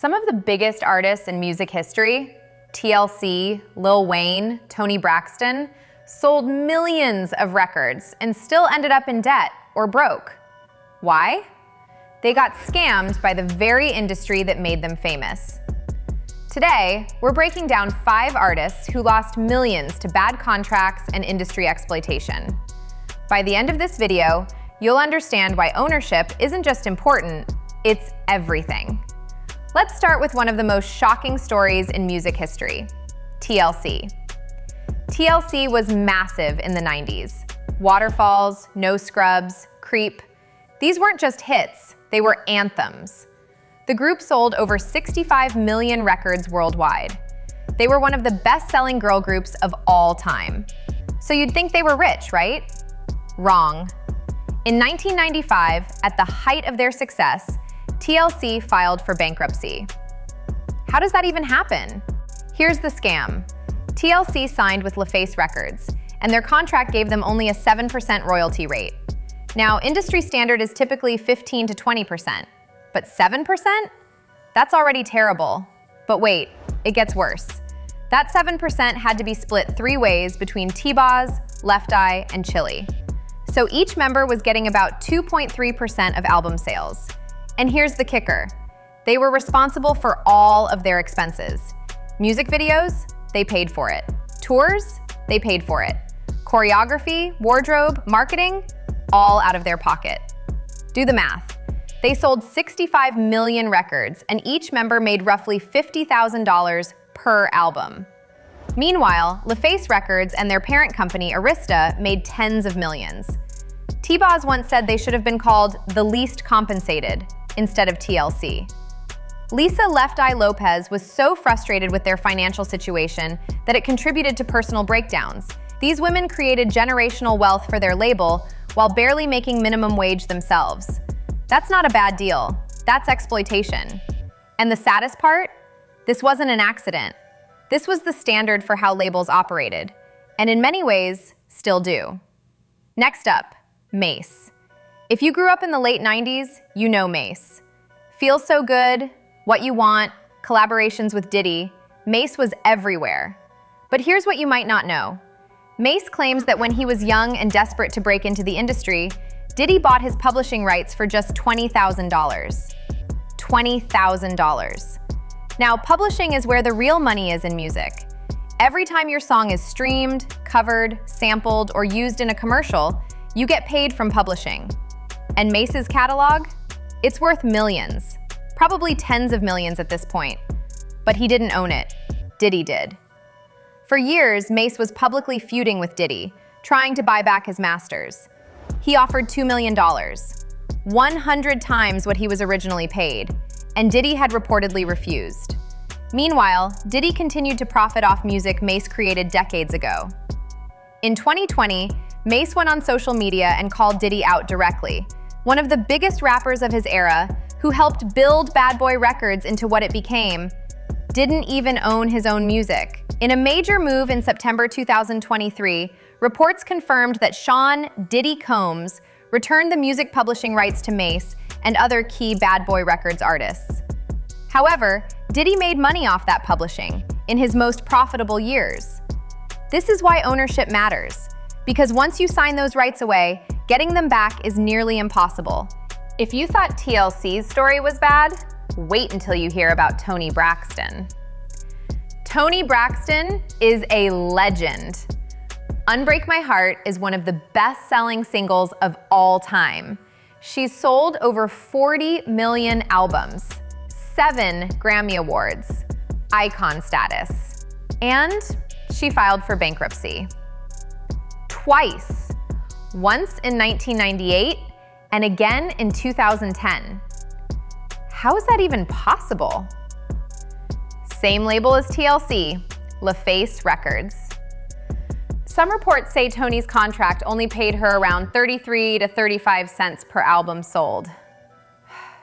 Some of the biggest artists in music history, TLC, Lil Wayne, Toni Braxton, sold millions of records and still ended up in debt or broke. Why? They got scammed by the very industry that made them famous. Today, we're breaking down 5 artists who lost millions to bad contracts and industry exploitation. By the end of this video, you'll understand why ownership isn't just important, it's everything. Let's start with one of the most shocking stories in music history, TLC. TLC was massive in the 90s. Waterfalls, No Scrubs, Creep. These weren't just hits, they were anthems. The group sold over 65 million records worldwide. They were one of the best-selling girl groups of all time. So you'd think they were rich, right? Wrong. In 1995, at the height of their success, TLC filed for bankruptcy. How does that even happen? Here's the scam. TLC signed with LaFace Records, and their contract gave them only a 7% royalty rate. Now, industry standard is typically 15 to 20%, but 7%? That's already terrible. But wait, it gets worse. That 7% had to be split 3 ways between T-Boz, Left Eye, and Chili. So each member was getting about 2.3% of album sales. And here's the kicker. They were responsible for all of their expenses. Music videos, they paid for it. Tours, they paid for it. Choreography, wardrobe, marketing, all out of their pocket. Do the math. They sold 65 million records, and each member made roughly $50,000 per album. Meanwhile, LaFace Records and their parent company, Arista, made tens of millions. T-Boz once said they should have been called the least compensated instead of TLC. Lisa Left Eye Lopez was so frustrated with their financial situation that it contributed to personal breakdowns. These women created generational wealth for their label while barely making minimum wage themselves. That's not a bad deal. That's exploitation. And the saddest part? This wasn't an accident. This was the standard for how labels operated, and in many ways, still do. Next up, Mase. If you grew up in the late 90s, you know Mase. Feels So Good, What You Want, collaborations with Diddy, Mase was everywhere. But here's what you might not know. Mase claims that when he was young and desperate to break into the industry, Diddy bought his publishing rights for just $20,000. $20,000. Now, publishing is where the real money is in music. Every time your song is streamed, covered, sampled, or used in a commercial, you get paid from publishing. And Mase's catalog? It's worth millions. Probably tens of millions at this point. But he didn't own it. Diddy did. For years, Mase was publicly feuding with Diddy, trying to buy back his masters. He offered $2 million, 100 times what he was originally paid, and Diddy had reportedly refused. Meanwhile, Diddy continued to profit off music Mase created decades ago. In 2020, Mase went on social media and called Diddy out directly, one of the biggest rappers of his era, who helped build Bad Boy Records into what it became, didn't even own his own music. In a major move in September 2023, reports confirmed that Sean Diddy Combs returned the music publishing rights to Mase and other key Bad Boy Records artists. However, Diddy made money off that publishing in his most profitable years. This is why ownership matters, because once you sign those rights away, getting them back is nearly impossible. If you thought TLC's story was bad, wait until you hear about Toni Braxton. Toni Braxton is a legend. Unbreak My Heart is one of the best-selling singles of all time. She's sold over 40 million albums, 7 Grammy Awards, icon status, and she filed for bankruptcy. Twice. Once in 1998 and again in 2010. How is that even possible? Same label as TLC, LaFace Records. Some reports say Toni's contract only paid her around 33 to 35 cents per album sold.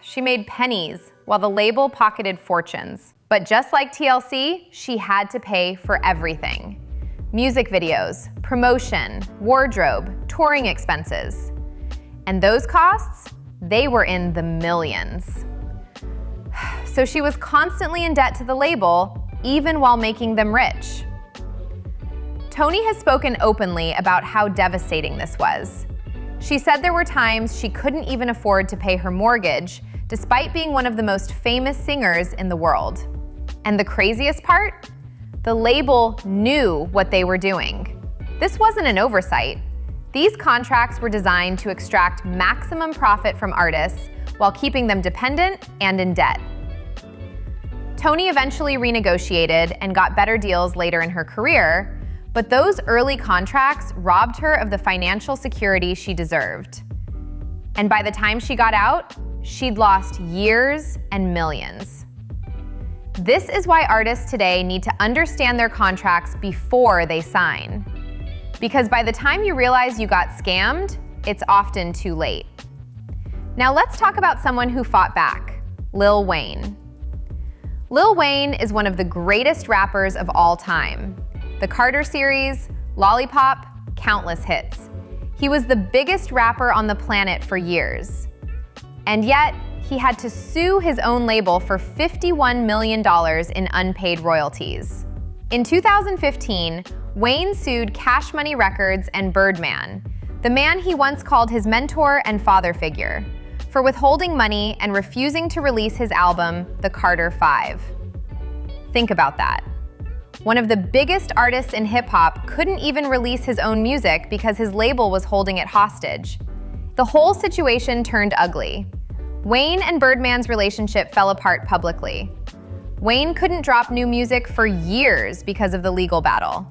She made pennies while the label pocketed fortunes. But just like TLC, she had to pay for everything. Music videos, promotion, wardrobe, touring expenses. And those costs, they were in the millions. So she was constantly in debt to the label, even while making them rich. Toni has spoken openly about how devastating this was. She said there were times she couldn't even afford to pay her mortgage, despite being one of the most famous singers in the world. And the craziest part? The label knew what they were doing. This wasn't an oversight. These contracts were designed to extract maximum profit from artists while keeping them dependent and in debt. Toni eventually renegotiated and got better deals later in her career, but those early contracts robbed her of the financial security she deserved. And by the time she got out, she'd lost years and millions. This is why artists today need to understand their contracts before they sign. Because by the time you realize you got scammed, it's often too late. Now let's talk about someone who fought back, Lil Wayne. Lil Wayne is one of the greatest rappers of all time. The Carter series, Lollipop, countless hits. He was the biggest rapper on the planet for years. And yet, he had to sue his own label for $51 million in unpaid royalties. In 2015, Wayne sued Cash Money Records and Birdman, the man he once called his mentor and father figure, for withholding money and refusing to release his album, The Carter 5. Think about that. One of the biggest artists in hip-hop couldn't even release his own music because his label was holding it hostage. The whole situation turned ugly. Wayne and Birdman's relationship fell apart publicly. Wayne couldn't drop new music for years because of the legal battle.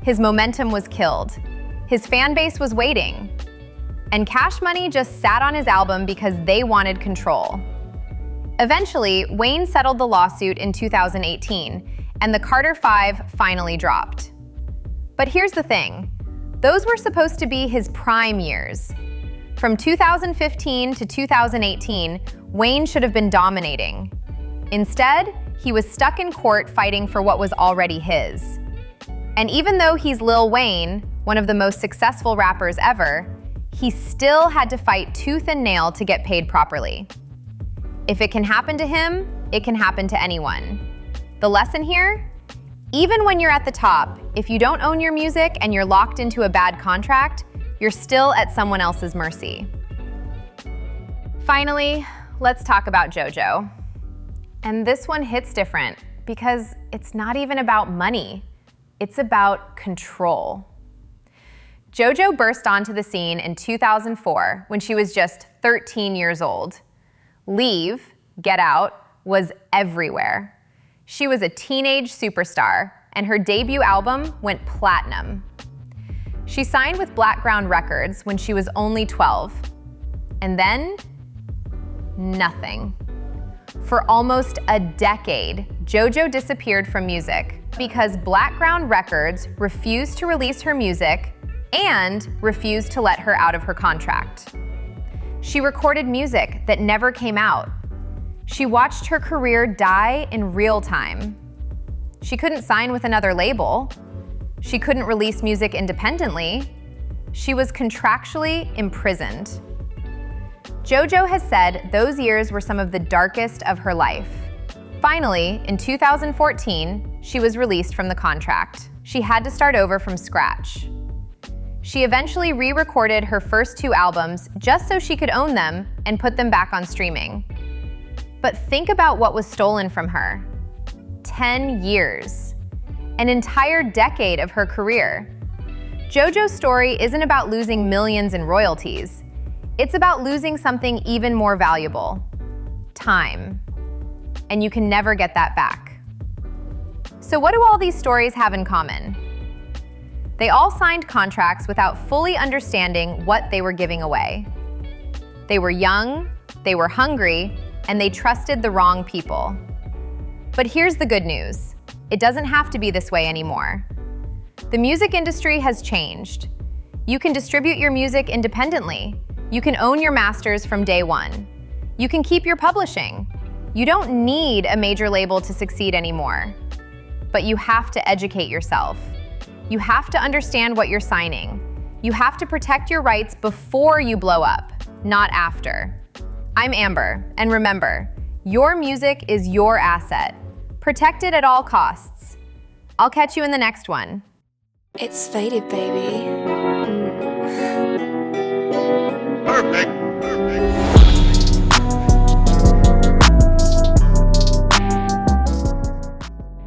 His momentum was killed. His fan base was waiting. And Cash Money just sat on his album because they wanted control. Eventually, Wayne settled the lawsuit in 2018, and The Carter 5 finally dropped. But here's the thing. Those were supposed to be his prime years. From 2015 to 2018, Wayne should have been dominating. Instead, he was stuck in court fighting for what was already his. And even though he's Lil Wayne, one of the most successful rappers ever, he still had to fight tooth and nail to get paid properly. If it can happen to him, it can happen to anyone. The lesson here? Even when you're at the top, if you don't own your music and you're locked into a bad contract, you're still at someone else's mercy. Finally, let's talk about JoJo. And this one hits different because it's not even about money. It's about control. JoJo burst onto the scene in 2004 when she was just 13 years old. Leave, Get Out, was everywhere. She was a teenage superstar, and her debut album went platinum. She signed with Blackground Records when she was only 12. And then, nothing. For almost a decade, JoJo disappeared from music because Blackground Records refused to release her music and refused to let her out of her contract. She recorded music that never came out. She watched her career die in real time. She couldn't sign with another label. She couldn't release music independently. She was contractually imprisoned. JoJo has said those years were some of the darkest of her life. Finally, in 2014, she was released from the contract. She had to start over from scratch. She eventually re-recorded her first 2 albums just so she could own them and put them back on streaming. But think about what was stolen from her. 10 years. An entire decade of her career. JoJo's story isn't about losing millions in royalties. It's about losing something even more valuable. Time. And you can never get that back. So what do all these stories have in common? They all signed contracts without fully understanding what they were giving away. They were young, they were hungry, and they trusted the wrong people. But here's the good news. It doesn't have to be this way anymore. The music industry has changed. You can distribute your music independently. You can own your masters from day one. You can keep your publishing. You don't need a major label to succeed anymore. But you have to educate yourself. You have to understand what you're signing. You have to protect your rights before you blow up, not after. I'm Amber, and remember, Your music is your asset. Protect it at all costs. I'll catch you in the next one. It's faded, baby.